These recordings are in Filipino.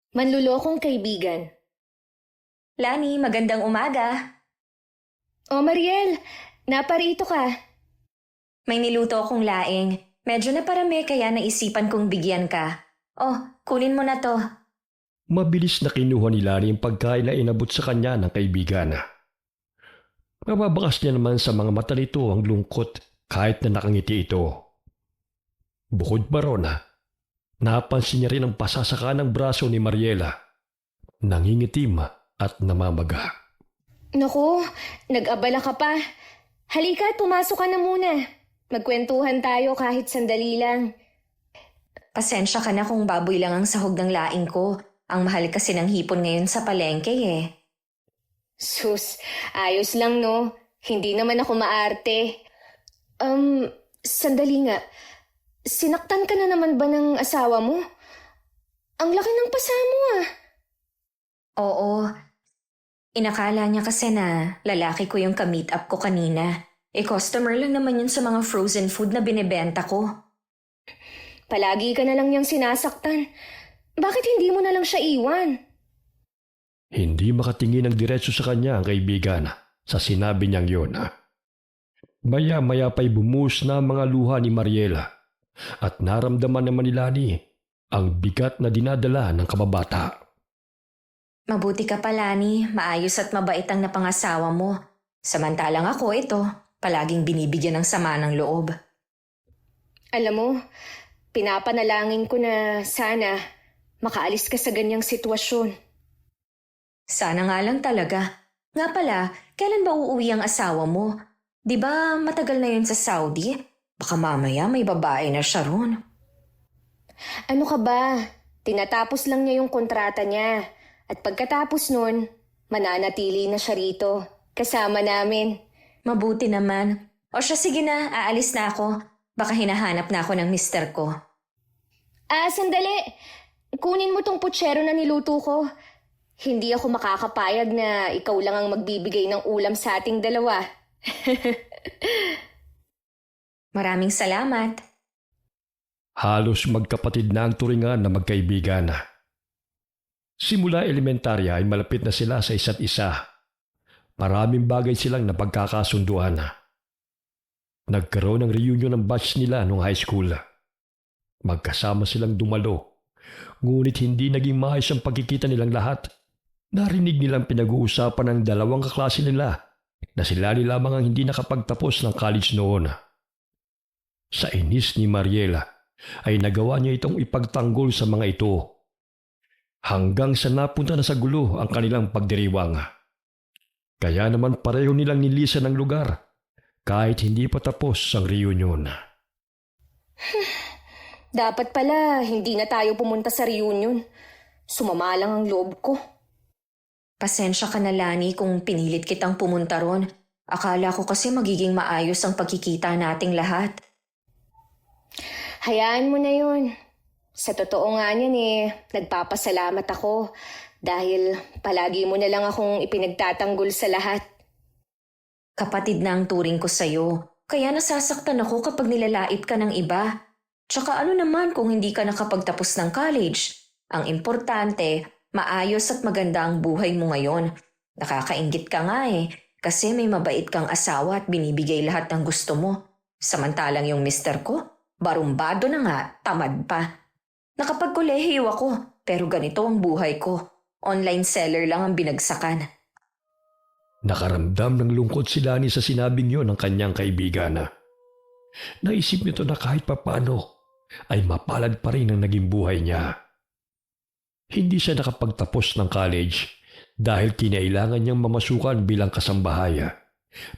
Manlulokong kaibigan. Lani, magandang umaga. O Mariel, naparito ka. May niluto akong laing. Medyo naparami kaya naisipan kong bigyan ka. Oh, kunin mo na to. Mabilis na kinuha ni Lani ang pagkain na inabot sa kanya ng kaibigan. Mababakas niya naman sa mga mata nito ang lungkot kahit na nakangiti ito. Bukod pa ron, napansin niya rin ang pasasaka ng braso ni Mariela. Nangingitim at namamaga. Naku, nag-abala ka pa. Halika, pumasok ka na muna. Magkwentuhan tayo kahit sandali lang. Pasensya ka na kung baboy lang ang sahog ng laing ko. Ang mahal kasi ng hipon ngayon sa palengke eh. Sus, ayos lang no. Hindi naman ako maarte. Sandali nga. Sinaktan ka na naman ba ng asawa mo? Ang laki ng pasa mo ah. Oo. Inakala niya kasi na lalaki ko yung ka-meet up ko kanina. Customer lang naman yun sa mga frozen food na binibenta ko. Palagi ka na lang niyang sinasaktan. Bakit hindi mo na lang siya iwan? Hindi makatingin ng diretso sa kanya ang kaibigan sa sinabi niyang yun. Maya-maya pa'y bumuhos na ang mga luha ni Mariela at naramdaman naman ni Lani ang bigat na dinadala ng kababata. Mabuti ka pa, Lani. Maayos at mabait ang napangasawa mo. Samantalang ako ito, palaging binibigyan ng sama ng loob. Alam mo, pinapanalangin ko na sana makaalis ka sa ganyang sitwasyon. Sana nga lang talaga. Nga pala, kailan ba uuwi ang asawa mo? Di ba matagal na yun sa Saudi? Baka mamaya may babae na siya ron. Ano ka ba? Tinatapos lang niya yung kontrata niya. At pagkatapos nun, mananatili na siya rito. Kasama namin. Mabuti naman. O siya, sige na, aalis na ako. Baka hinahanap na ako ng mister ko. Sandali! Kunin mo tong putsero na niluto ko. Hindi ako makakapayag na ikaw lang ang magbibigay ng ulam sa ating dalawa. Maraming salamat. Halos magkapatid na ang turingan na magkaibigan. Simula elementarya ay malapit na sila sa isa't isa. Maraming bagay silang napagkakasunduan. Nagkaroon ng reunion ng batch nila noong high school. Magkasama silang dumalo, ngunit hindi naging maayos ang pagkikita nilang lahat. Narinig nilang pinag-uusapan ng dalawang kaklase nila na sila lamang ang hindi nakapagtapos ng college noon. Sa inis ni Mariela ay nagawa niya itong ipagtanggol sa mga ito. Hanggang sa napunta na sa gulo ang kanilang pagdiriwang. Kaya naman pareho nilang nilisan ng lugar kahit hindi pa tapos ang reunion. Dapat pala hindi na tayo pumunta sa reunion. Sumama lang ang loob ko. Pasensya ka na, Lani, kung pinilit kitang pumunta ron. Akala ko kasi magiging maayos ang pagkikita nating lahat. Hayaan mo na yun. Sa totoo nga niyan nagpapasalamat ako dahil palagi mo na lang akong ipinagtatanggol sa lahat. Kapatid na ang turing ko sa'yo. Kaya nasasaktan ako kapag nilalait ka ng iba. Tsaka ano naman kung hindi ka nakapagtapos ng college? Ang importante, maayos at maganda ang buhay mo ngayon. Nakakainggit ka nga kasi may mabait kang asawa at binibigay lahat ng gusto mo. Samantalang yung mister ko, barumbado na nga, tamad pa. Nakapagkolehiyo ako, pero ganito ang buhay ko. Online seller lang ang binagsakan. Nakaramdam ng lungkot si Lani sa sinabing yon ng kanyang kaibigan. Naisip nito na kahit papano ay mapalad pa rin ang naging buhay niya. Hindi siya nakapagtapos ng college dahil kinailangan niyang mamasukan bilang kasambahay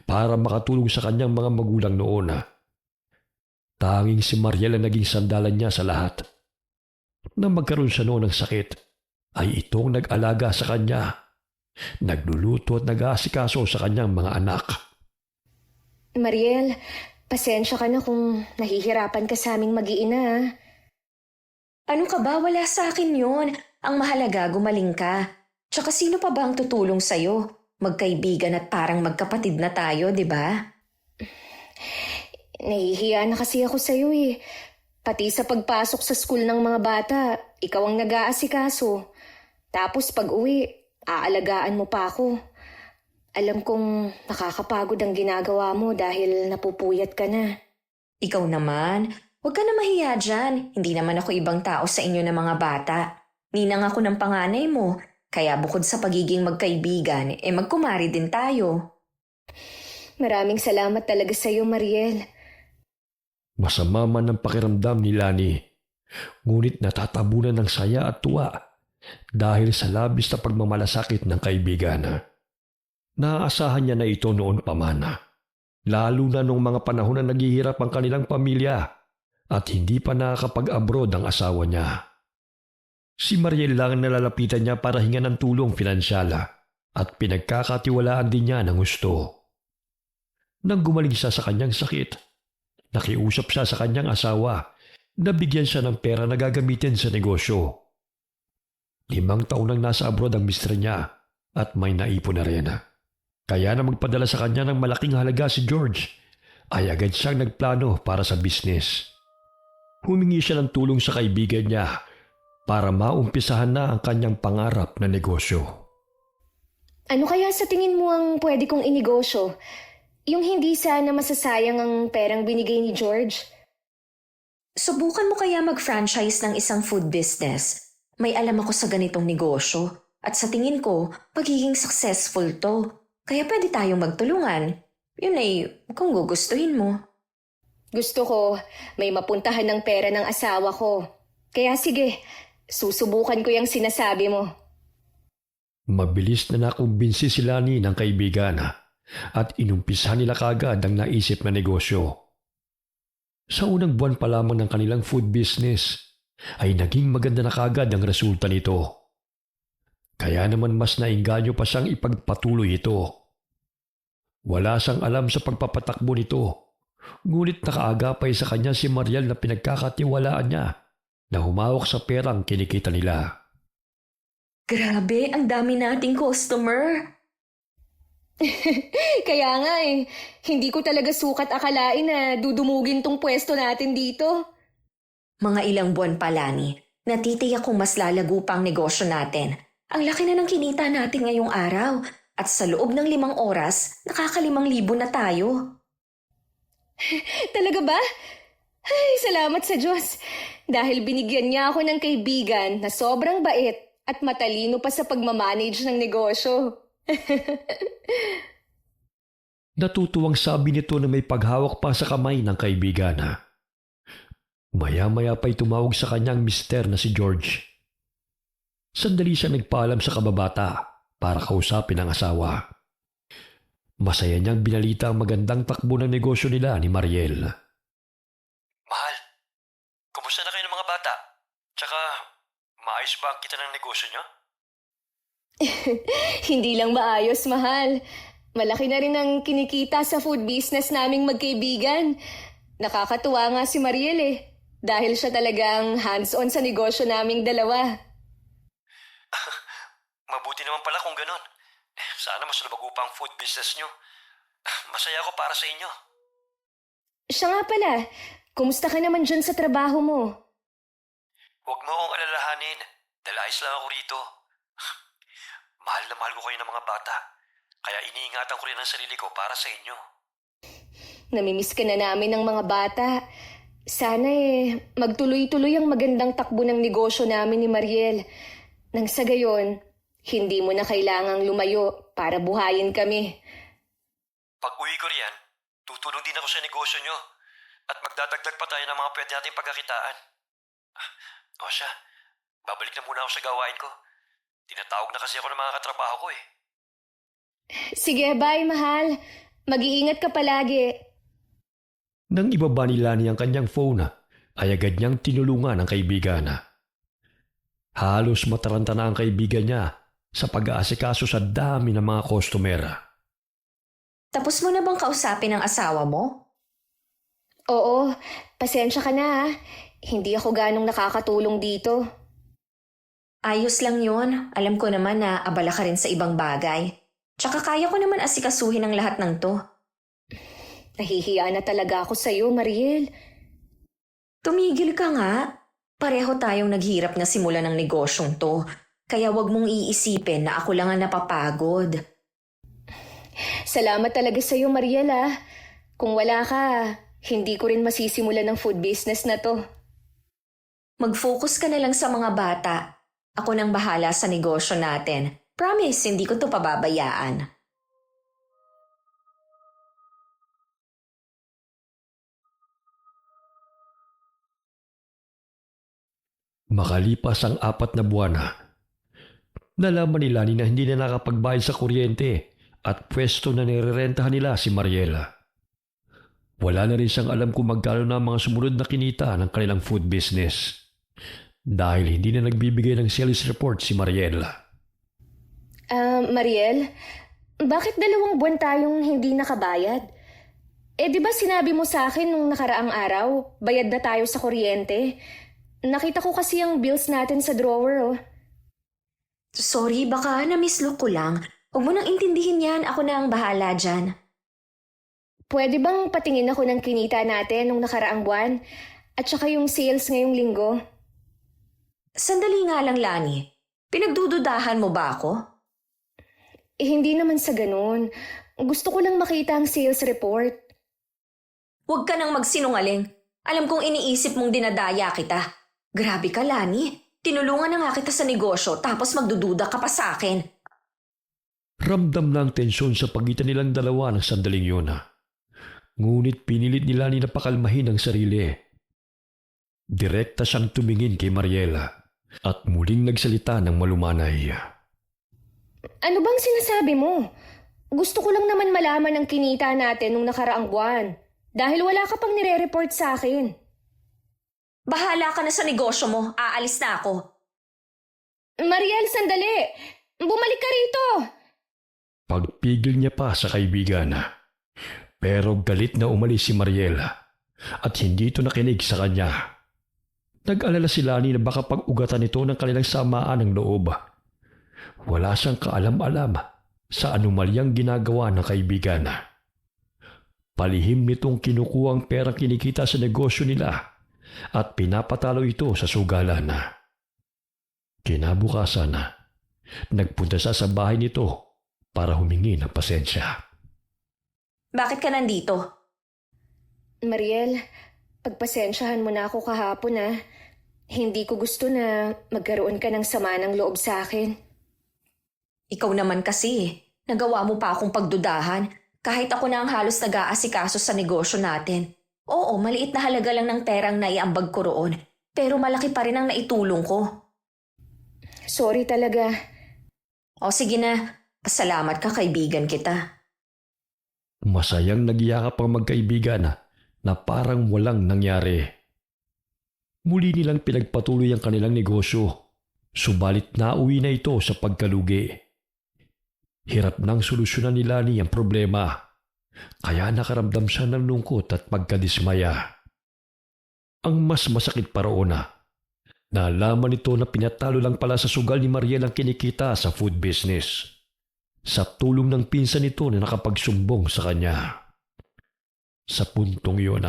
para makatulong sa kanyang mga magulang noon. Tanging si Mariel ang naging sandalan niya sa lahat. Nang magkaroon siya noon ng sakit, ay itong nag-alaga sa kanya. Nagluluto at nag-aasikaso sa kanyang mga anak. Mariel, pasensya ka na kung nahihirapan ka sa aming mag-iina. Ano ka ba? Wala sa akin yun. Ang mahalaga, gumaling ka. Tsaka sino pa ba ang tutulong sa'yo? Magkaibigan at parang magkapatid na tayo, di ba? Nahihiya na kasi ako sa'yo Pati sa pagpasok sa school ng mga bata, ikaw ang nag-aasikaso. Tapos pag uwi, aalagaan mo pa ako. Alam kong nakakapagod ang ginagawa mo dahil napupuyat ka na. Ikaw naman, huwag ka na mahiya dyan. Hindi naman ako ibang tao sa inyo na mga bata. Ninang ako ng panganay mo, kaya bukod sa pagiging magkaibigan, magkumari din tayo. Maraming salamat talaga sa iyo, Mariel. Masama man ang pakiramdam ni Lani, ngunit natatabunan ng saya at tuwa dahil sa labis na pagmamalasakit ng kaibigan. Naaasahan niya na ito noon pa man, lalo na nung mga panahon na naghihirap ang kanilang pamilya at hindi pa nakakapag-abroad ang asawa niya. Si Mariel lang ang nalalapitan niya para hingan ng tulong pinansyal at pinagkakatiwalaan din niya ng gusto. Nang gumaling siya sa kanyang sakit, nakiusap siya sa kanyang asawa na bigyan siya ng pera na gagamitin sa negosyo. 5 taon nang nasa abroad ang mister niya at may naipon na rin. Kaya na magpadala sa kanya ng malaking halaga si George, ay agad siyang nagplano para sa business. Humingi siya ng tulong sa kaibigan niya para maumpisahan na ang kanyang pangarap na negosyo. Ano kaya sa tingin mo ang pwede kong inegosyo? Yung hindi sana masasayang ang perang binigay ni George? Subukan mo kaya mag-franchise ng isang food business. May alam ako sa ganitong negosyo at sa tingin ko, magiging successful to. Kaya pwede tayong magtulungan. Yun ay kung gugustuhin mo. Gusto ko, may mapuntahan ng pera ng asawa ko. Kaya sige, susubukan ko yung sinasabi mo. Mabilis na nakumbinsi si Lani ng kaibigan at inumpisahan nila kaagad ang naisip na negosyo. Sa unang buwan pa lamang ng kanilang food business ay naging maganda na kaagad ang resulta nito. Kaya naman mas nainganyo pa siyang ipagpatuloy ito. Wala siyang alam sa pagpapatakbo nito, ngunit nakaagapay sa kanya si Mariel na pinagkakatiwalaan niya na humawak sa perang kinikita nila. Grabe, ang dami nating customer. Kaya nga hindi ko talaga sukat akalain na dudumugin tong pwesto natin dito. Mga ilang buwan pa, Lani, natitiyak kong mas lalago pa ang negosyo natin. Ang laki na ng kinita natin ngayong araw at sa loob ng 5 oras, nakaka-5,000 na tayo. Talaga ba? Ay, salamat sa Diyos. Dahil binigyan niya ako ng kaibigan na sobrang bait at matalino pa sa pagmamanage ng negosyo. Natutuwang sabi nito na may paghawak pa sa kamay ng kaibigan. Maya-maya pa'y tumawag sa kanyang mister na si George. Sandali siya nagpaalam sa kababata para kausapin ang asawa. Masaya niyang binalita ang magandang takbo ng negosyo nila ni Mariel. Mahal, kumusta na kayo ng mga bata? Tsaka, maayos ba ang kita ng negosyo niyo? Hindi lang maayos, mahal. Malaki na rin ang kinikita sa food business naming magkaibigan. Nakakatuwa nga si Mariel dahil siya talagang hands-on sa negosyo naming dalawa. Mabuti naman pala kung ganon. Sana mas lumago pa ang food business niyo. Masaya ako para sa inyo. Siya nga pala, kumusta ka naman dyan sa trabaho mo? Huwag mo akong alalahanin. Dalayas lang ako rito. Mahal na mahal ko kayo ng mga bata. Kaya iniingatan ko rin ang sarili ko para sa inyo. Namimiss ka na namin ng mga bata. Sana magtuloy-tuloy ang magandang takbo ng negosyo namin ni Mariel. Nang sa gayon, hindi mo na kailangang lumayo para buhayin kami. Pag uwi ko riyan, tutulong din ako sa negosyo nyo. At magdadagdag pa tayo ng mga pwede nating pagkakitaan. O siya, babalik na muna ako sa gawain ko. Tinatawag na kasi ako ng mga katrabaho ko . Sige, bye mahal. Mag-iingat ka palagi. Nang ibaba ni Lani ang kanyang phone, ay agad niyang tinulungan ang kaibigan. Halos mataranta na ang kaibigan niya sa pag-aasikaso sa dami ng mga customer. Tapos mo na bang kausapin ang asawa mo? Oo, pasensya ka na . Hindi ako ganong nakakatulong dito. Ayos lang yon. Alam ko naman na abala ka rin sa ibang bagay. Tsaka kaya ko naman asikasuhin ang lahat ng to. Nahihiya na talaga ako sa'yo, Mariel. Tumigil ka nga. Pareho tayong naghirap na simula ng negosyong to. Kaya wag mong iisipin na ako lang ang napapagod. Salamat talaga sa'yo, Mariel ah. Kung wala ka, hindi ko rin masisimulan ng food business na to. Mag-focus ka na lang sa mga bata. Ako nang bahala sa negosyo natin. Promise, hindi ko to pababayaan. Makalipas ang 4 na buwan, nalaman ni Lani na hindi na nakapagbayad sa kuryente at pwesto na nirerentahan nila si Mariela. Wala na rin siyang alam kung magkano na ang mga sumunod na kinita ng kanilang food business dahil hindi na nagbibigay ng sales report si Mariela. Mariel, bakit 2 buwan tayong hindi nakabayad? Di ba sinabi mo sa akin nung nakaraang araw, bayad na tayo sa kuryente? Nakita ko kasi ang bills natin sa drawer, oh. Sorry, baka na-mislook ko lang. Huwag mo nang intindihin yan, ako na ang bahala dyan. Pwede bang patingin ako ng kinita natin nung nakaraang buwan? At saka yung sales ngayong linggo? Sandali nga lang, Lani. Pinagdududahan mo ba ako? Hindi naman sa ganun. Gusto ko lang makita ang sales report. Huwag ka nang magsinungaling. Alam kong iniisip mong dinadaya kita. Grabe ka, Lani. Tinulungan na nga kita sa negosyo tapos magdududa ka pa sa akin. Ramdam na ang tensyon sa pagitan nilang dalawa ng sandaling yun. Ngunit pinilit ni Lani na pakalmahin ang sarili. Direkta siyang tumingin kay Mariela at muling nagsalita ng malumanay. Ano bang sinasabi mo? Gusto ko lang naman malaman ang kinita natin nung nakaraang buwan. Dahil wala ka pang nire-report sa akin. Bahala ka na sa negosyo mo. Aalis na ako. Mariel, sandali! Bumalik ka rito! Pagpigil niya pa sa kaibigan. Pero galit na umalis si Mariela at hindi ito nakinig sa kanya. Nag-alala si Lani na baka pag-ugatan ito ng kanilang samaan ng loob. Wala siyang kaalam-alam sa anumalyang ginagawa ng kaibigan. Palihim nitong kinukuha ang perang kinikita sa negosyo nila at pinapatalo ito sa sugalan. Kinabukasan, nagpunta siya sa bahay nito para humingi ng pasensya. Bakit ka nandito? Mariel, pagpasensyahan mo na ako kahapon ah. Hindi ko gusto na magkaroon ka ng sama ng loob sa akin. Ikaw naman kasi. Nagawa mo pa akong pagdudahan. Kahit ako na ang halos nag-aasikaso sa negosyo natin. Oo, maliit na halaga lang ng perang naiambag ko roon. Pero malaki pa rin ang naitulong ko. Sorry talaga. O sige na, pasalamat ka, kaibigan kita. Masayang nagyakap ang magkaibigan na parang walang nangyari. Muli nilang pinagpatuloy ang kanilang negosyo, subalit nauwi na ito sa pagkalugi. Hirap nang solusyonan ni Lani ang problema, kaya nakaramdam siya ng lungkot at pagkadismaya. Ang mas masakit pa roon nalaman nito na pinatalo lang pala sa sugal ni Mariel ang kinikita sa food business. Sa tulong ng pinsan nito na nakapagsumbong sa kanya. Sa puntong iyon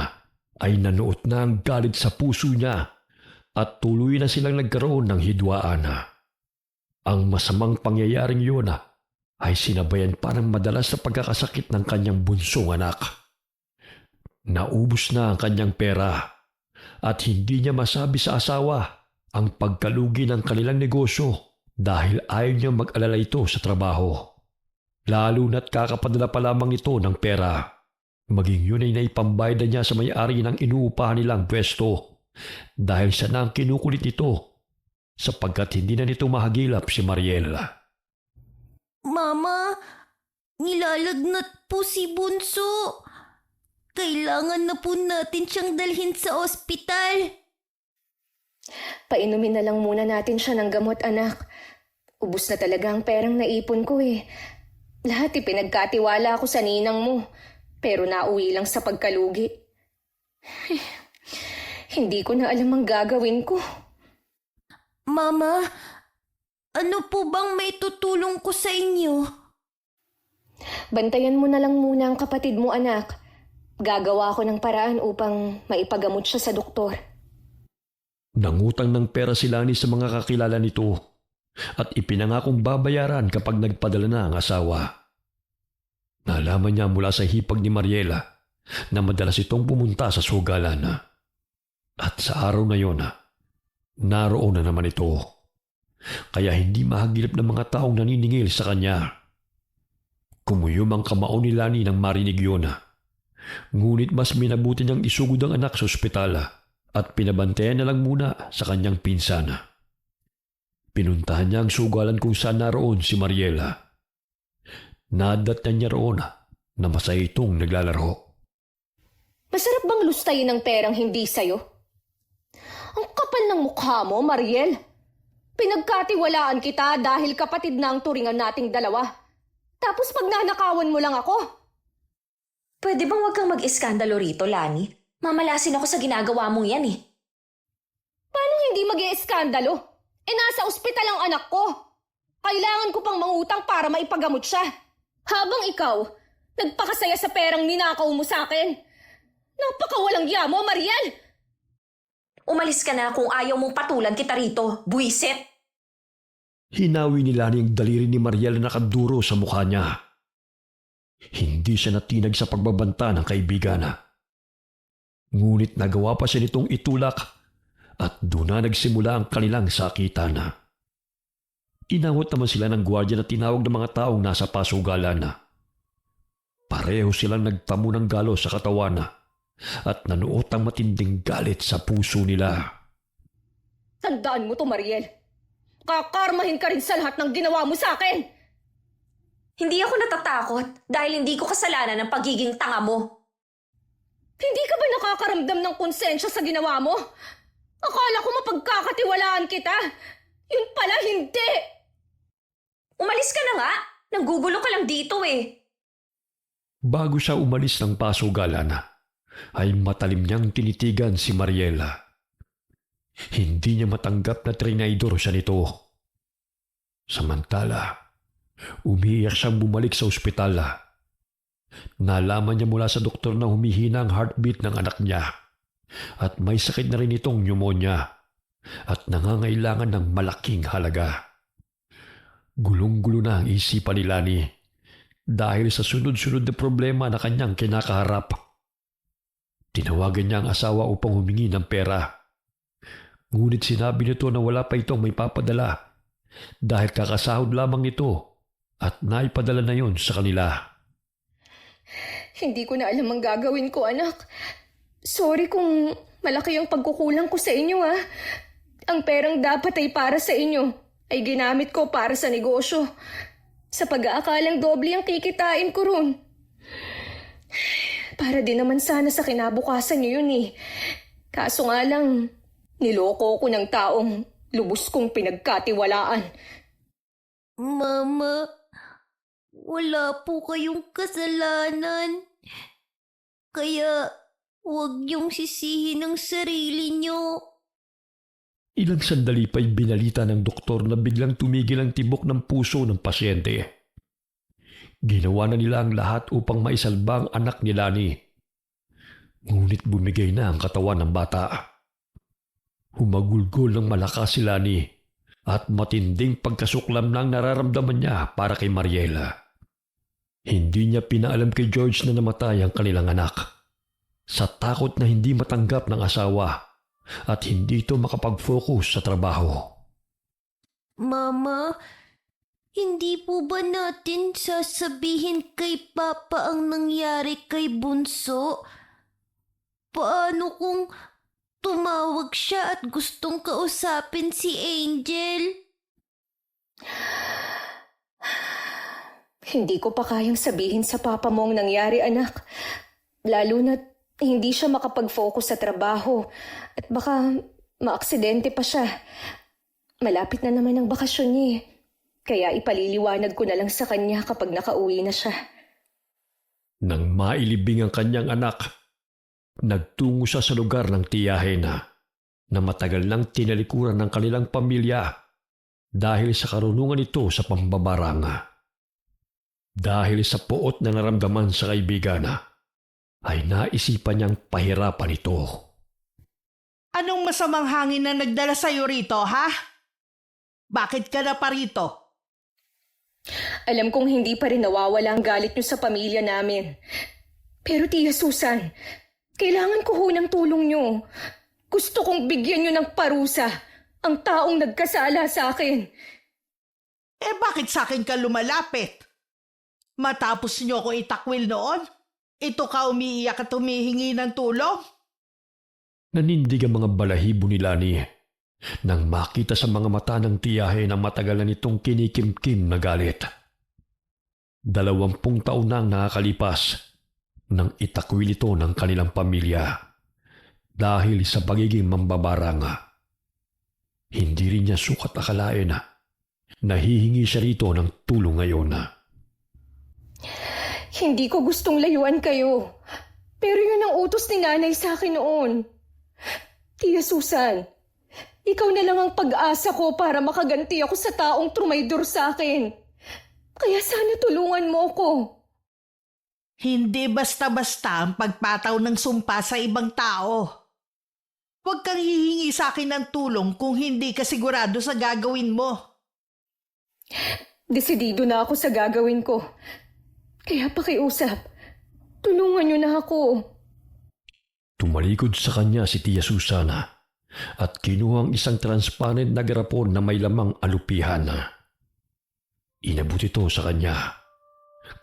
ay nanuot na ang galit sa puso niya at tuloy na silang nagkaroon ng hidwaan. Ang masamang pangyayaring iyon ay sinabayan pa ng madalas na pagkakasakit ng kanyang bunsong anak. Naubos na ang kanyang pera at hindi niya masabi sa asawa ang pagkalugi ng kanilang negosyo dahil ayaw niya mag-alala ito sa trabaho. Lalo na't kakapadala pa lamang ito ng pera. Maging yun ay naipambayad na niya sa may-ari ng inuupahan nilang pwesto dahil siya na ang kinukulit nito sapagkat hindi na nito mahagilap si Mariel. Mama, nilalagnat po si Bunso. Kailangan na po natin siyang dalhin sa ospital. Painumin na lang muna natin siya ng gamot, anak. Ubus na talaga ang perang naipon ko eh. Lahat ipinagkatiwala ako sa ninang mo, pero nauwi lang sa pagkalugi. Hindi ko na alam ang gagawin ko. Mama, ano po bang may tutulong ko sa inyo? Bantayan mo na lang muna ang kapatid mo, anak. Gagawa ko ng paraan upang maipagamot siya sa doktor. Nangutang ng pera si Lani sa mga kakilala nito at ipinangakong babayaran kapag nagpadala na ang asawa. Nalaman niya mula sa hipag ni Mariela na madalas itong pumunta sa sugalan. At sa araw na yon, naroon na naman ito. Kaya hindi mahagilap ng mga taong naniningil sa kanya. Kumuyom ang kamao ni Lani nang marinig yun. Ngunit mas minabuti niyang isugod ang anak sa ospital at pinabantayan na lang muna sa kanyang pinsan. Pinuntahan niya ang sugalan kung saan naroon si Mariela. Nadatnan niya roon na masaya itong naglalaro. Masarap bang lustayin ng perang hindi sa'yo? Ang kapal ng mukha mo, Mariel. Pinagkatiwalaan kita dahil kapatid na ang turingan nating dalawa. Tapos pagnanakawan mo lang ako. Pwede bang wag kang mag-iskandalo rito, Lani? Mamalasin ako sa ginagawa mong yan eh. Paano hindi mag-ieskandalo? Nasa ospital ang anak ko. Kailangan ko pang mangutang para maipagamot siya. Habang ikaw, nagpakasaya sa perang ninakaw mo sa akin. Napakawalang ya mo, Mariel! Umalis ka na kung ayaw mong patulan kita rito, buwisit! Hinawi ni Lani ang daliri ni Mariela na nakaduro sa mukha niya. Hindi siya natinag sa pagbabanta ng kaibigan. Ngunit nagawa pa siya nitong itulak at doon na nagsimula ang kanilang sakitan. Inawat naman sila ng gwardiya na tinawag ng mga taong nasa pasugalan. Pareho silang nagtamo ng galo sa katawan at nanuot ang matinding galit sa puso nila. Tandaan mo to, Mariel. Kakarmahin ka rin sa lahat ng ginawa mo sa akin. Hindi ako natatakot dahil hindi ko kasalanan ng pagiging tanga mo. Hindi ka ba nakakaramdam ng konsensya sa ginawa mo? Akala ko mapagkakatiwalaan kita. Yun pala hindi. Umalis ka na nga! Nanggugulo ka lang dito eh. Bago siya umalis ng pasugalan, ay matalim niyang tinitigan si Mariela. Hindi niya matanggap na trinaydor siya nito. Samantala, umiiyak siyang bumalik sa ospital. Nalaman niya mula sa doktor na humihina ang heartbeat ng anak niya at may sakit na rin itong pneumonia at nangangailangan ng malaking halaga. Gulong-gulo na ang isipan ni Lani dahil sa sunod-sunod na problema na kanyang kinakaharap. Tinawagan niya ang asawa upang humingi ng pera. Ngunit sinabi nito na wala pa itong may papadala dahil kakasahod lamang nito at naipadala na yon sa kanila. Hindi ko na alam ang gagawin ko, anak. Sorry kung malaki ang pagkukulang ko sa inyo, ha. Ang perang dapat ay para sa inyo ay ginamit ko para sa negosyo. Sa pag-aakalang doble ang kikitain ko ron. Para din naman sana sa kinabukasan niyo yun eh. Kaso nga lang, niloko ko ng taong lubos kong pinagkatiwalaan. Mama, wala po kayong kasalanan. Kaya huwag niyong sisihin ang sarili niyo. Ilang sandali pa'y binalita ng doktor na biglang tumigil ang tibok ng puso ng pasyente. Ginawa na nila ang lahat upang maisalba ang anak ni Lani. Ngunit bumigay na ang katawan ng bata. Humagulgol ng malakas si Lani at matinding pagkasuklam na ang nararamdaman niya para kay Mariela. Hindi niya pinaalam kay George na namatay ang kanilang anak. Sa takot na hindi matanggap ng asawa at hindi ito makapag-focus sa trabaho. Mama, hindi po ba natin sasabihin kay Papa ang nangyari kay Bunso? Paano kung tumawag siya at gustong kausapin si Angel? Hindi ko pa kayang sabihin sa papa mo ang nangyari, anak. Lalo na't hindi siya makapag-focus sa trabaho at baka maaksidente pa siya. Malapit na naman ang bakasyon niya eh. Kaya ipaliliwanag ko na lang sa kanya kapag nakauwi na siya. Nang mailibing ang kanyang anak, nagtungo siya sa lugar ng tiyahin na matagal nang tinalikuran ng kanilang pamilya dahil sa karunungan nito sa pambabarang. Dahil sa puot na naramdaman sa kaibigan, ay naisipan niyang pahirapan ito. Anong masamang hangin na nagdala sa'yo rito, ha? Bakit ka na pa rito? Alam kong hindi pa rin nawawala ang galit niyo sa pamilya namin. Pero Tia Susan, kailangan ko ho ng tulong niyo. Gusto kong bigyan niyo ng parusa ang taong nagkasala sa akin. Eh bakit sa akin ka lumalapit? Matapos niyo ako itakwil noon, ito ka umiiyak at humihingi ng tulong? Nanindig ang mga balahibo ni Lani nang makita sa mga mata ng tiyahe na matagal na nitong kinikimkim na galit. 20 taon na ang nakakalipas nang itakwil ito ng kanilang pamilya dahil sa pagiging mambabarang. Hindi rin niya sukat akalain na hihingi siya rito ng tulong ngayon. Hindi ko gustong layuan kayo. Pero yun ang utos ni nanay sa akin noon. Tia Susan, ikaw na lang ang pag-asa ko para makaganti ako sa taong trumaydor sa akin. Kaya sana tulungan mo ko. Hindi basta-basta ang pagpataw ng sumpa sa ibang tao. Huwag kang hihingi sa akin ng tulong kung hindi ka sigurado sa gagawin mo. Desidido na ako sa gagawin ko. Kaya pakiusap, tulungan niyo na ako. Tumalikod sa kanya si Tia Susana at kinuha ang isang transparent na garapon na may lamang alupihan. Inabot ito sa kanya,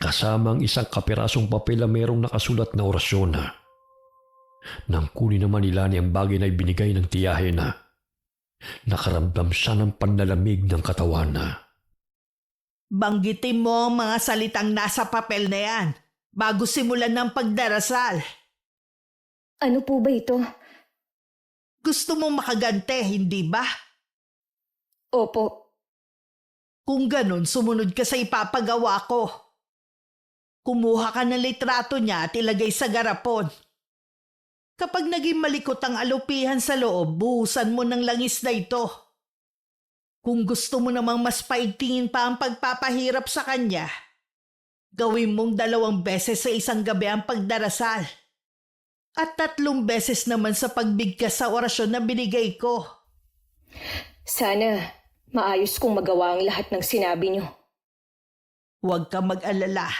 kasama ang isang kapirasong papel na mayroong nakasulat na orasyon. Nang kunin naman ni Lani ang bagay na ibinigay ng tiyahe nakaramdam siya ng panlalamig ng katawan. Banggitin mo ang mga salitang nasa papel na yan bago simulan ng pagdarasal. Ano po ba ito? Gusto mong makagante, hindi ba? Opo. Kung ganun, sumunod ka sa ipapagawa ko. Kumuha ka ng litrato niya at ilagay sa garapon. Kapag naging malikot ang alupihan sa loob, buhusan mo ng langis na ito. Kung gusto mo namang mas paigtingin pa ang pagpapahirap sa kanya, gawin mong 2 beses sa isang gabi ang pagdarasal. At 3 beses naman sa pagbigkas sa orasyon na binigay ko. Sana maayos kong magawa ang lahat ng sinabi niyo. Huwag ka mag-alala.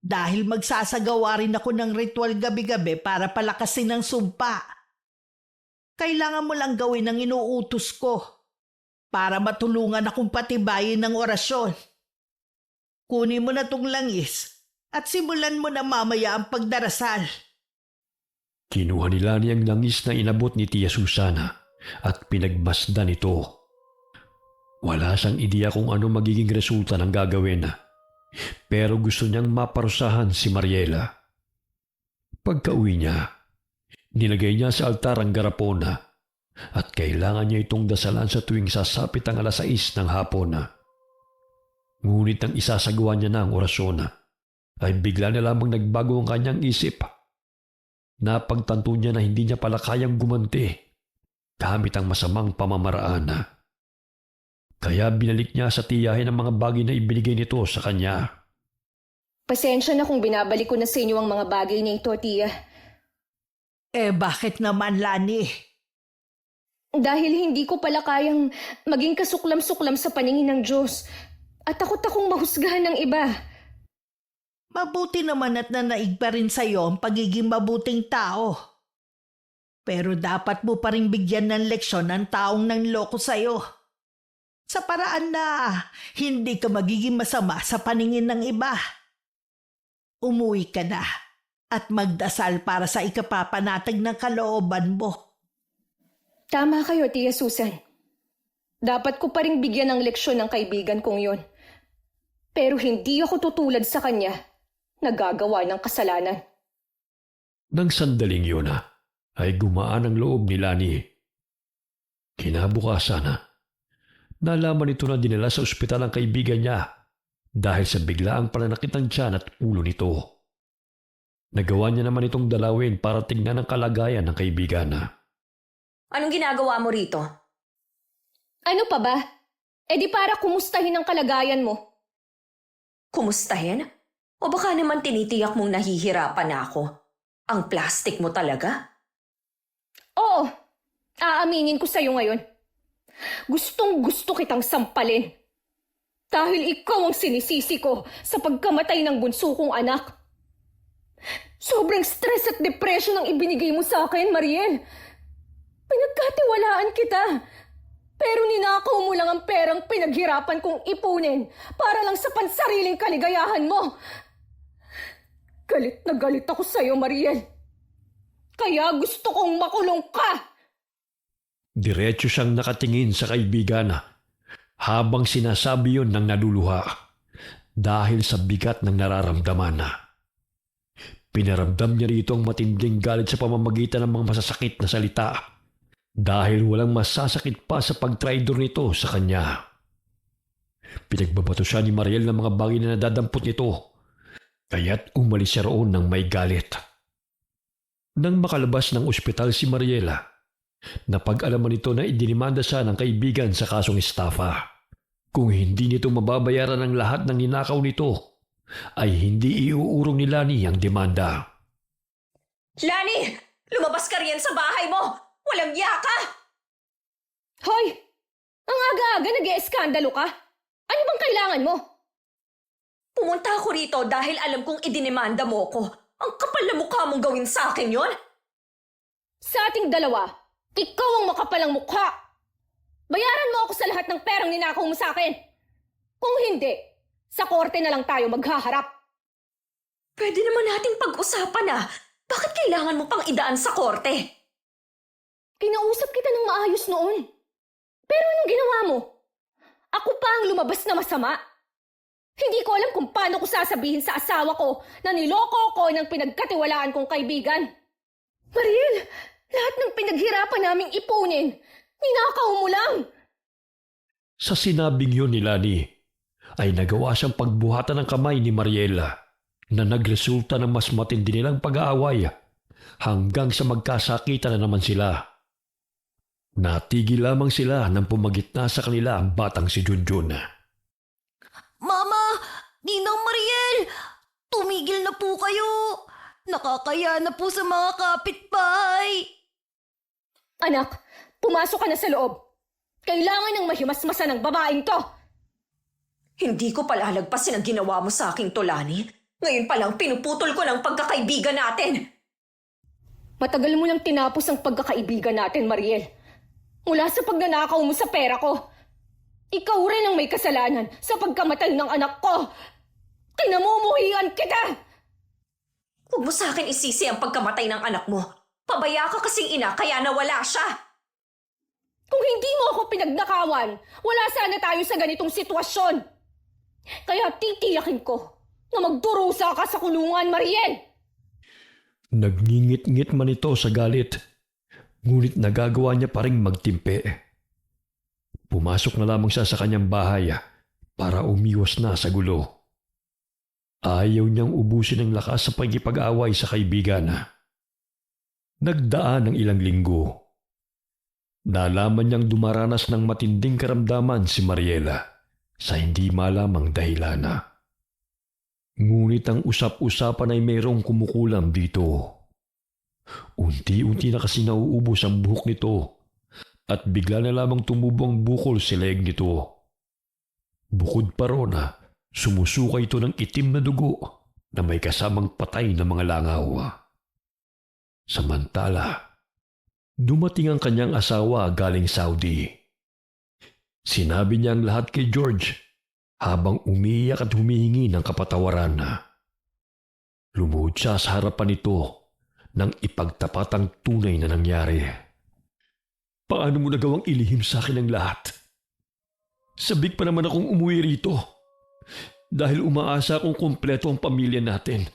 Dahil magsasagawa rin ako ng ritual gabi-gabi para palakasin ang sumpa. Kailangan mo lang gawin ang inuutos ko para matulungan akong patibayin ng orasyon. Kunin mo na tong langis at simulan mo na mamaya ang pagdarasal. Kinuha ni Lani ang langis na inabot ni Tia Susana at pinagmasdan ito. Wala siyang ideya kung ano magiging resulta ng gagawin. Pero gusto niyang maparusahan si Mariela. Pagka-uwi niya, nilagay niya sa altar ang garapon at kailangan niya itong dasalan sa tuwing sasapit ang 6:00 ng hapon. Ngunit ang isasagawa niya na ang orasyon ay bigla na lamang nagbago ang kanyang isip. Napagtanto niya na hindi niya pala kayang gumanti gamit ang masamang pamamaraan. Kaya binalik niya sa tiyahin ang mga bagay na ibinigay nito sa kanya. Pasensya na kung binabalik ko na sa inyo ang mga bagay na ito, Tia. Eh bakit naman, Lani? Dahil hindi ko pala kayang maging kasuklam-suklam sa paningin ng Diyos. At takot akong mahusgahan ng iba. Mabuti naman at nanaig pa rin sa'yo ang pagiging mabuting tao. Pero dapat mo pa rin bigyan ng leksyon ang taong nanloko sa'yo. Sa paraan na hindi ka magiging masama sa paningin ng iba. Umuwi ka na at magdasal para sa ikapapanatag ng kalooban mo. Tama kayo, Tia Susan. Dapat ko pa rin bigyan ng leksyon ng kaibigan kong yon. Pero hindi ako tutulad sa kanya na gagawa ng kasalanan. Nang sandaling yun ay gumaan ang loob ni Lani. Kinabukasan nalaman ito na dinala sa ospital ang kaibigan niya dahil sa biglaang pananakit ng tiyan at ulo nito. Nagawa niya naman itong dalawin para tingnan ang kalagayan ng kaibigan. Anong ginagawa mo rito? Ano pa ba? E di para kumustahin ang kalagayan mo. Kumustahin? O baka naman tinitiyak mong nahihirapan na ako? Ang plastic mo talaga? Oo, aaminin ko sa'yo ngayon. Gustong gusto kitang sampalin. Dahil ikaw ang sinisisi ko sa pagkamatay ng bunso kong anak. Sobrang stress at depression ang ibinigay mo sa akin, Mariel. Pinagkatiwalaan kita. Pero ninakaw mo lang ang perang pinaghirapan kong ipunin para lang sa pansariling kaligayahan mo. Galit na galit ako sa'yo, Mariel. Kaya gusto kong makulong ka. Diretso siyang nakatingin sa kaibigan habang sinasabi yon ng naluluha dahil sa bigat ng nararamdaman. Pinaramdam niya rito ang matinding galit sa pamamagitan ng mga masasakit na salita dahil walang masasakit pa sa pagtraidor nito sa kanya. Pinagbabato siya ni Mariel ng mga bagay na nadadampot nito kaya't umalis siya roon ng may galit. Nang makalabas ng ospital si Mariela, napag-alaman nito na idinimanda siya ng kaibigan sa kasong estafa. Kung hindi nito mababayaran ang lahat ng ninakaw nito, ay hindi iuurong ni Lani ang demanda. Lani! Lumabas ka riyan sa bahay mo! Walang yaka! Hoy! Ang aga-aga nag-ieskandalo ka? Ano bang kailangan mo? Pumunta ako rito dahil alam kong idinimanda mo ko. Ang kapal na mukha mong gawin sa akin yon. Sa ating dalawa, ikaw ang makapalang mukha. Bayaran mo ako sa lahat ng perang ninakaw mo sa akin. Kung hindi, sa korte na lang tayo maghaharap. Pwede naman nating pag-usapan Bakit kailangan mo pang idaan sa korte? Kinausap kita ng maayos noon. Pero anong ginawa mo? Ako pa ang lumabas na masama. Hindi ko alam kung paano ko sasabihin sa asawa ko na niloko ko ng pinagkatiwalaan kong kaibigan. Mariel, lahat ng pinaghirapan naming ipunin, ninakaw mo lang. Sa sinabing yun ni Lani, ay nagawa siyang pagbuhatan ng kamay ni Mariela na nagresulta ng mas matindi nilang pag-aaway hanggang sa magkasakitan na naman sila. Natigil lamang sila nang pumagitna sa kanila ang batang si Junjun. Mama! Ninang Mariel! Tumigil na po kayo! Nakakaya na po sa mga kapitbahay! Anak, pumasok ka na sa loob. Kailangan ng mahimasmasa ng babaeng to. Hindi ko palalagpasin ang ginawa mo sa aking Lani. Ngayon pa lang pinuputol ko ng pagkakaibigan natin. Matagal mo lang tinapos ang pagkakaibigan natin, Mariel. Mula sa pagnanakaw mo sa pera ko. Ikaw rin ang may kasalanan sa pagkamatay ng anak ko. Tinamumuhian kita! Huwag mo sa akin isisi ang pagkamatay ng anak mo. Pabaya ka kasing ina kaya nawala siya. Kung hindi mo ako pinagnakawan, wala sana tayo sa ganitong sitwasyon. Kaya titiyakin ko na magdurusa ka sa kulungan, Mariel! Nagngingit-ngit man ito sa galit, ngunit nagagawa niya pa rin magtimpe. Pumasok na lamang siya sa kanyang bahay para umiwas na sa gulo. Ayaw niyang ubusin ang lakas sa pagkipag-away sa kaibigan. Nagdaan ng ilang linggo. Nalaman niyang dumaranas ng matinding karamdaman si Mariela sa hindi malamang dahilan. Ngunit ang usap-usapan ay mayroong kumukulam dito. Unti-unti na kasi nauubos ang buhok nito at bigla na lamang tumubo ang bukol sa leeg nito. Bukod pa ron, sumusuka ito ng itim na dugo na may kasamang patay na mga langaw. Samantala, dumating ang kanyang asawa galing Saudi. Sinabi niya ang lahat kay George habang umiiyak at humihingi ng kapatawaran. Lumuhod siya sa harapan nito nang ipagtapat ang tunay na nangyari. Paano mo nagawang ilihim sa akin ang lahat? Sabik pa naman akong umuwi rito dahil umaasa akong kumpleto ang pamilya natin.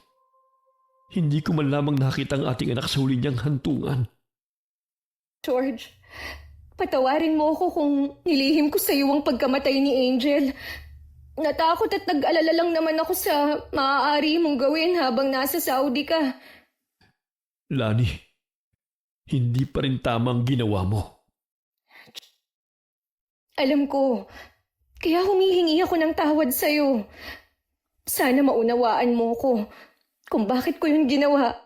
Hindi ko man lamang nakita ang ating anak sa huli niyang hantungan. George, patawarin mo ako kung nilihim ko sa iyo ang pagkamatay ni Angel. Natakot at nag-alala lang naman ako sa maaari mong gawin habang nasa Saudi ka. Lani, hindi pa rin tama ang ginawa mo. Alam ko, kaya humihingi ako ng tawad sa iyo. Sana maunawaan mo ko kung bakit ko yun ginawa.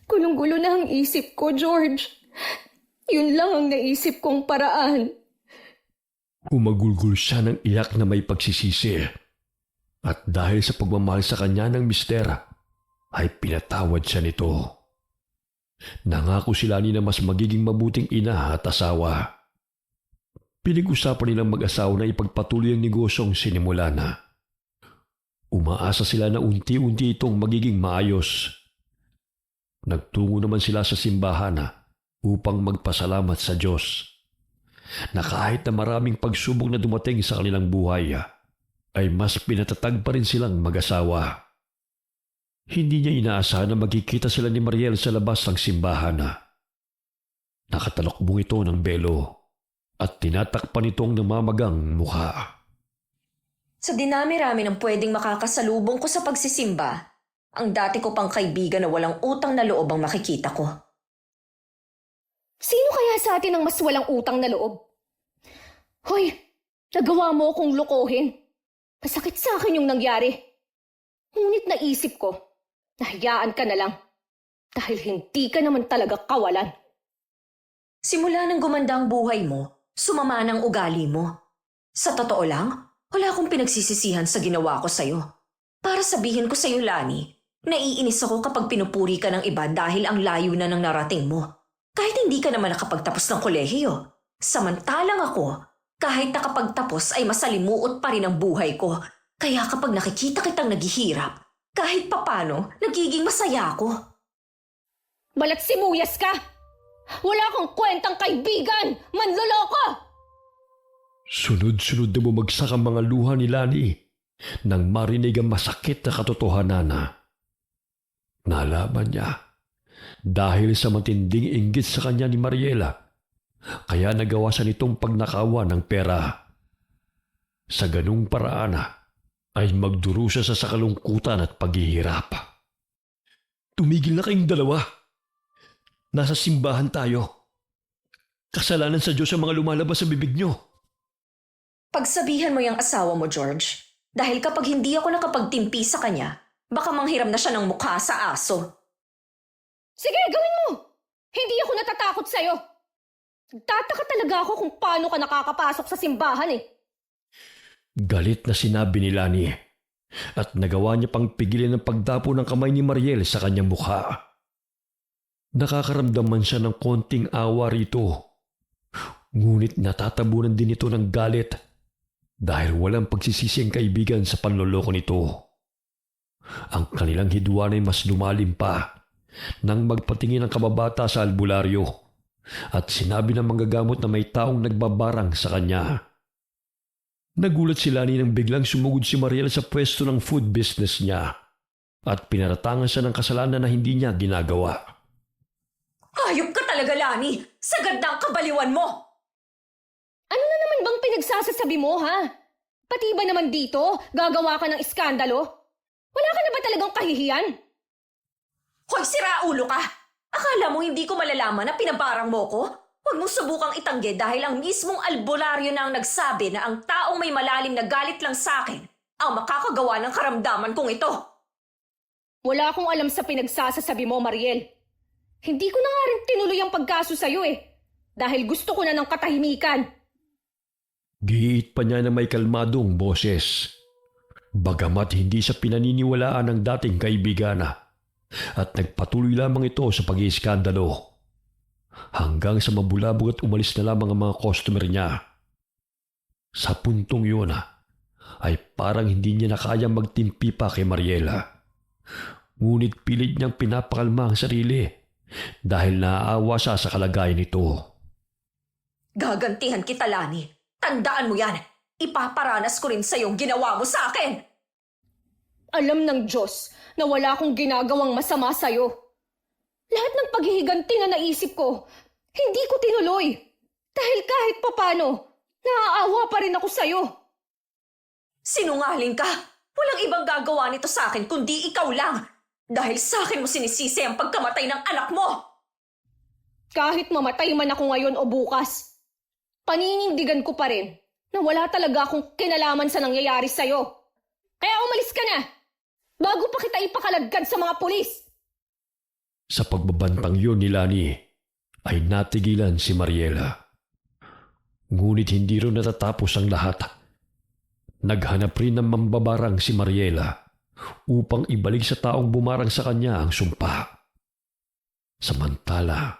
Gulong-gulo na ang isip ko, George. Yun lang ang naisip kong paraan. Humagulgol siya ng iyak na may pagsisisi. At dahil sa pagmamahal sa kanya ng mister, ay pinatawad siya nito. Nangako sila ni na mas magiging mabuting ina at asawa. Pinag-usapan nilang mag-asawa na ipagpatuloy ang negosyong sinimula na. Umaasa sila na unti-unti itong magiging maayos. Nagtungo naman sila sa simbahan upang magpasalamat sa Diyos na kahit na maraming pagsubok na dumating sa kanilang buhay, ay mas pinatatag pa rin silang mag-asawa. Hindi niya inaasahan na magkikita sila ni Mariel sa labas ng simbahan. Nakatalokbong ito ng belo at tinatakpan itong namamagang mukha. Sa dinami-rami ng pwedeng makakasalubong ko sa pagsisimba, ang dati ko pang kaibigan na walang utang na loob ang makikita ko. Sino kaya sa atin ang mas walang utang na loob? Hoy, nagawa mo akong lokohin. Masakit sa akin yung nangyari. Ngunit naisip ko, nahayaan ka na lang. Dahil hindi ka naman talaga kawalan. Simula nang gumanda ang buhay mo, sumama ng ugali mo. Sa totoo lang, wala akong pinagsisisihan sa ginawa ko sa'yo. Para sabihin ko sa'yo, Lani, naiinis ako kapag pinupuri ka ng iba dahil ang layo na ng narating mo. Kahit hindi ka naman nakapagtapos ng kolehiyo. Samantalang ako, kahit nakapagtapos ay masalimuot pa rin ang buhay ko. Kaya kapag nakikita kitang naghihirap, kahit papano, nagiging masaya ako. Balat sibuyas ka! Wala kang kwentang kaibigan! Manloloko! Sunod-sunod na bumagsak ang mga luha ni Lani nang marinig ang masakit na katotohanan. Nalaman niya dahil sa matinding inggit sa kanya ni Mariela, kaya nagawa siya nitong pagnakawa ng pera. Sa ganung paraan ay magdurusa sa kalungkutan at paghihirap. Tumigil na kayong dalawa. Nasa simbahan tayo. Kasalanan sa Diyos ang mga lumalabas sa bibig niyo. Pagsabihan mo yung asawa mo, George. Dahil kapag hindi ako nakapagtimpi sa kanya, baka manghiram na siya ng mukha sa aso. Sige, gawin mo! Hindi ako natatakot sa'yo. Nagtataka talaga ako kung paano ka nakakapasok sa simbahan Galit na sinabi ni Lani at nagawa niya pang pigilin ang pagdapo ng kamay ni Mariel sa kanyang mukha. Nakakaramdaman siya ng konting awa rito. Ngunit natatabunan din ito ng galit dahil walang pagsisisi ang kaibigan sa panloloko nito. Ang kanilang hidwaan ay mas lumalim pa nang magpatingin ang kababata sa albularyo at sinabi ng manggagamot na may taong nagbabarang sa kanya. Nagulat si Lani nang biglang sumugod si Mariel sa pwesto ng food business niya at pinaratangan siya ng kasalanan na hindi niya ginagawa. Hayop ka talaga, Lani! Sagad na ang kabaliwan mo! Ano na naman bang pinagsasasabi mo, ha? Pati ba naman dito, gagawa ka ng iskandalo? Wala ka na ba talagang kahihiyan? Hoy, siraulo ka! Akala mo hindi ko malalaman na pinabarang mo ko? Huwag mong subukang itanggi dahil ang mismong albularyo na ang nagsabi na ang taong may malalim na galit lang sa akin ang makakagawa ng karamdaman kong ito. Wala akong alam sa pinagsasasabi mo, Mariel. Hindi ko na nga rin tinuloy ang pagkaso sa'yo dahil gusto ko na ng katahimikan. Giit pa niya na may kalmadong boses. Bagamat hindi siya pinaniniwalaan ng dating kaibigan at nagpatuloy lamang ito sa pag-iiskandalo. Hanggang sa mabulabog at umalis na lamang ang mga customer niya. Sa puntong yun ay parang hindi niya na kaya magtimpi pa kay Mariela. Ngunit pilit niyang pinapakalma ang sarili dahil naaawa siya sa kalagayan nito. Gagantihan kita, Lani. Tandaan mo yan. Ipaparanas ko rin sa yung ginawa mo sa akin. Alam ng Diyos na wala akong ginagawang masama sa'yo. Lahat ng paghihiganti na naisip ko, hindi ko tinuloy. Dahil kahit papano, naaawa pa rin ako sa'yo. Sinungaling ka. Walang ibang gagawa nito sa akin kundi ikaw lang. Dahil sa akin mo sinisisi ang pagkamatay ng anak mo. Kahit mamatay man ako ngayon o bukas, paninindigan ko pa rin na wala talaga akong kinalaman sa nangyayari sa'yo. Kaya umalis ka na, bago pa kita ipakaladkad sa mga pulis. Sa pagbabantang yun ni Lani, ay natigilan si Mariela. Ngunit hindi rin natatapos ang lahat. Naghanap rin ng mambabarang si Mariela upang ibalik sa taong bumarang sa kanya ang sumpa. Samantala,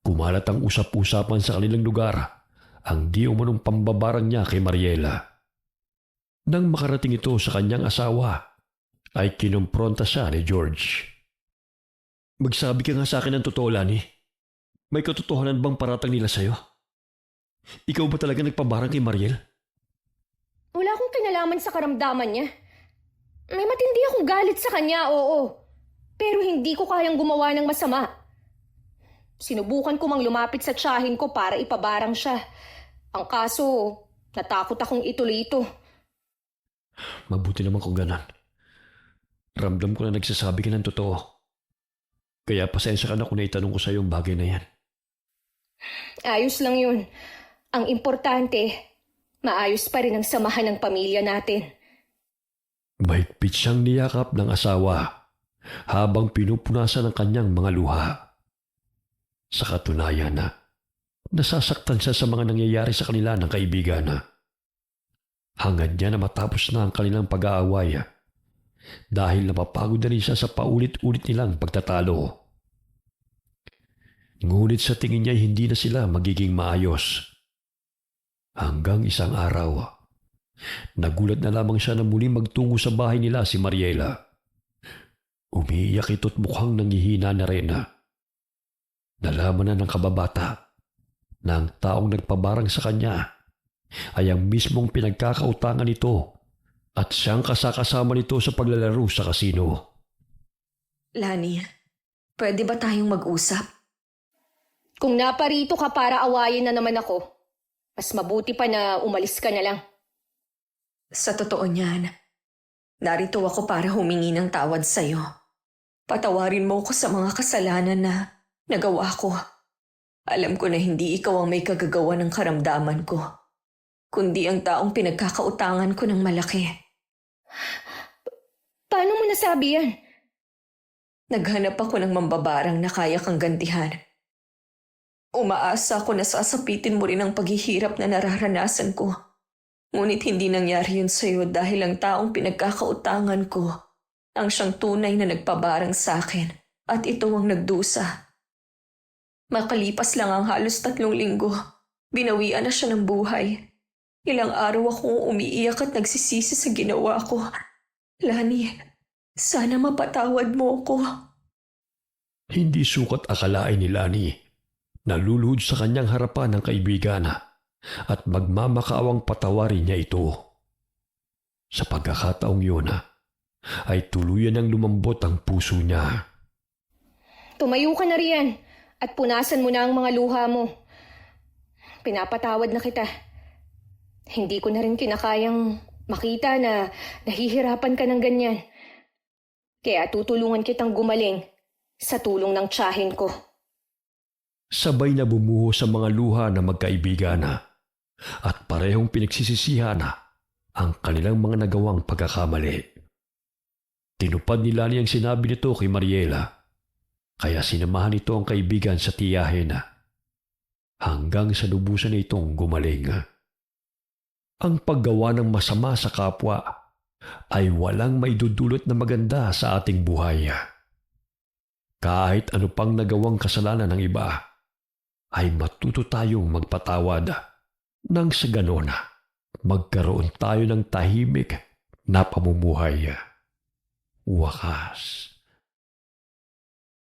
kumalat ang usap-usapan sa kanilang lugar ang di umanong pambabarang niya kay Mariela. Nang makarating ito sa kanyang asawa, ay kinumpronta siya ni George. Magsabi ka nga sa akin ng totoo, Lani. May katotohanan bang paratang nila sa'yo? Ikaw ba talaga nagpabarang kay Mariel? Wala akong kinalaman sa karamdaman niya. May matindi akong galit sa kanya, oo. Pero hindi ko kayang gumawa ng masama. Sinubukan ko mang lumapit sa tiyahin ko para ipabarang siya. Ang kaso, natakot akong ituloy ito. Mabuti naman kung ganon. Ramdam ko na nagsasabi ka ng totoo. Kaya pasensya ka na kung naitanong ko sa iyo ang bagay na yan. Ayos lang yun. Ang importante, maayos pa rin ang samahan ng pamilya natin. Mahigpit siyang niyakap ng asawa habang pinupunasan ang kanyang mga luha. Sa katunayan na, nasasaktan siya sa mga nangyayari sa kanila ng kaibigan na. Hangad niya na matapos na ang kanilang pag-aaway dahil napapagod na rin siya sa paulit-ulit nilang pagtatalo. Ngunit sa tingin niya hindi na sila magiging maayos. Hanggang isang araw, nagulat na lamang siya na muling magtungo sa bahay nila si Mariela. Umiiyak ito't mukhang nanghihina na rin. Nalaman na ng kababata na ang taong nagpabarang sa kanya ay ang mismong pinagkakautangan nito at siyang kasakasama nito sa paglalaro sa kasino. Lani, pwede ba tayong mag-usap? Kung naparito ka para awayin na naman ako, mas mabuti pa na umalis ka na lang. Sa totoo niyan, narito ako para humingi ng tawad sa'yo. Patawarin mo ko sa mga kasalanan na nagawa ko. Alam ko na hindi ikaw ang may kagagawa ng karamdaman ko, kundi ang taong pinagkakautangan ko ng malaki. Paano mo nasabi yan? Naghanap ako ng mambabarang na kaya kang gantihan. Umaasa ako na sasapitin mo rin ang paghihirap na nararanasan ko. Ngunit hindi nangyari yun sa'yo dahil ang taong pinagkakautangan ko ang siyang tunay na nagpabarang sa akin at ito ang nagdusa. Makalipas lang ang halos 3 linggo, binawian na siya ng buhay. Ilang araw akong umiiyak at nagsisisi sa ginawa ko. Lani, sana mapatawad mo ko. Hindi sukat akalain ni Lani na luluhod sa kanyang harapan ng kaibigan at magmamakaawang patawarin niya ito. Sa pagkakataong yun ay tuluyan ng lumambot ang puso niya. Tumayo ka na riyan at punasan mo na ang mga luha mo. Pinapatawad na kita. Hindi ko na rin kinakayang makita na nahihirapan ka ng ganyan. Kaya tutulungan kitang gumaling sa tulong ng tiyahin ko. Sabay na bumuho sa mga luha na magkaibigan at parehong pinagsisisihan ang kanilang mga nagawang pagkakamali. Tinupad ni Lani ang sinabi nito kay Mariela, kaya sinamahan nito ang kaibigan sa tiyahin hanggang sa lubusan na itong gumaling. Ang paggawa ng masama sa kapwa ay walang maidudulot na maganda sa ating buhay. Kahit ano pang nagawang kasalanan ng iba, ay matuto tayong magpatawad nang sa ganon magkaroon tayo ng tahimik na pamumuhay. Wakas.